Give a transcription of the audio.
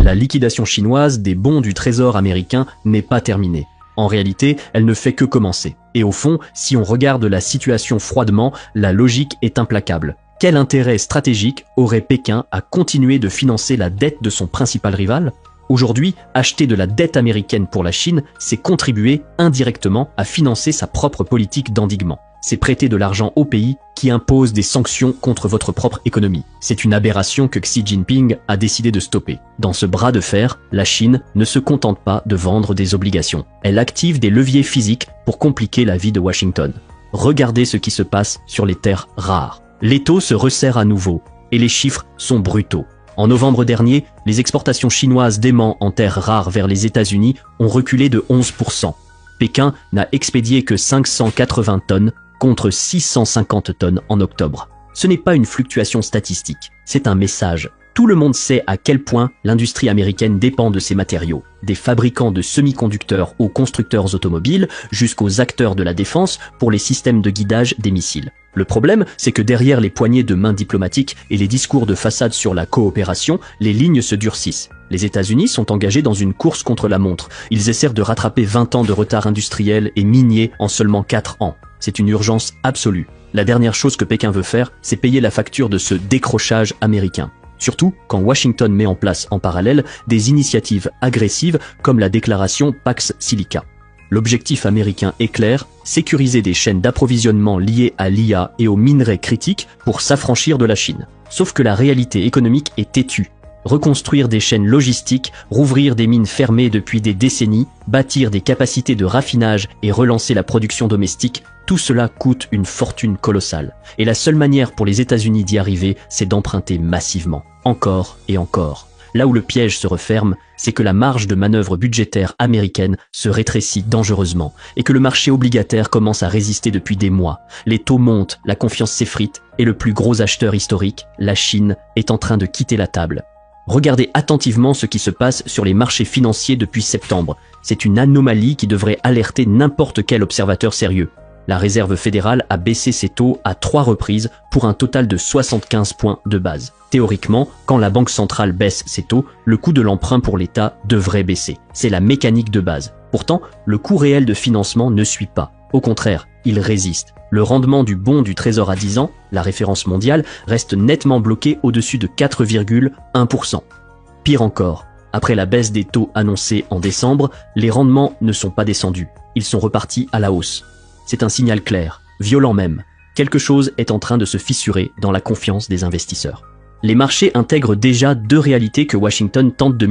La liquidation chinoise des bons du Trésor américain n'est pas terminée. En réalité, elle ne fait que commencer. Et au fond, si on regarde la situation froidement, la logique est implacable. Quel intérêt stratégique aurait Pékin à continuer de financer la dette de son principal rival ? Aujourd'hui, acheter de la dette américaine pour la Chine, c'est contribuer indirectement à financer sa propre politique d'endiguement. C'est prêter de l'argent au pays qui impose des sanctions contre votre propre économie. C'est une aberration que Xi Jinping a décidé de stopper. Dans ce bras de fer, la Chine ne se contente pas de vendre des obligations. Elle active des leviers physiques pour compliquer la vie de Washington. Regardez ce qui se passe sur les terres rares. L'étau se resserre à nouveau et les chiffres sont brutaux. En novembre dernier, les exportations chinoises d'aimants en terres rares vers les États-Unis ont reculé de 11%. Pékin n'a expédié que 580 tonnes contre 650 tonnes en octobre. Ce n'est pas une fluctuation statistique, c'est un message. Tout le monde sait à quel point l'industrie américaine dépend de ces matériaux, des fabricants de semi-conducteurs aux constructeurs automobiles jusqu'aux acteurs de la défense pour les systèmes de guidage des missiles. Le problème, c'est que derrière les poignées de main diplomatiques et les discours de façade sur la coopération, les lignes se durcissent. Les États-Unis sont engagés dans une course contre la montre. Ils essaient de rattraper 20 ans de retard industriel et minier en seulement 4 ans. C'est une urgence absolue. La dernière chose que Pékin veut faire, c'est payer la facture de ce décrochage américain. Surtout quand Washington met en place en parallèle des initiatives agressives comme la déclaration Pax Silica. L'objectif américain est clair, sécuriser des chaînes d'approvisionnement liées à l'IA et aux minerais critiques pour s'affranchir de la Chine. Sauf que la réalité économique est têtue. Reconstruire des chaînes logistiques, rouvrir des mines fermées depuis des décennies, bâtir des capacités de raffinage et relancer la production domestique, tout cela coûte une fortune colossale. Et la seule manière pour les États-Unis d'y arriver, c'est d'emprunter massivement, encore et encore. Là où le piège se referme, c'est que la marge de manœuvre budgétaire américaine se rétrécit dangereusement et que le marché obligataire commence à résister depuis des mois. Les taux montent, la confiance s'effrite et le plus gros acheteur historique, la Chine, est en train de quitter la table. Regardez attentivement ce qui se passe sur les marchés financiers depuis septembre. C'est une anomalie qui devrait alerter n'importe quel observateur sérieux. La Réserve fédérale a baissé ses taux à 3 reprises pour un total de 75 points de base. Théoriquement, quand la Banque centrale baisse ses taux, le coût de l'emprunt pour l'État devrait baisser. C'est la mécanique de base. Pourtant, le coût réel de financement ne suit pas. Au contraire, il résiste. Le rendement du bon du Trésor à 10 ans, la référence mondiale, reste nettement bloqué au-dessus de 4,1%. Pire encore, après la baisse des taux annoncés en décembre, les rendements ne sont pas descendus. Ils sont repartis à la hausse. C'est un signal clair, violent même. Quelque chose est en train de se fissurer dans la confiance des investisseurs. Les marchés intègrent déjà 2 réalités que Washington tente de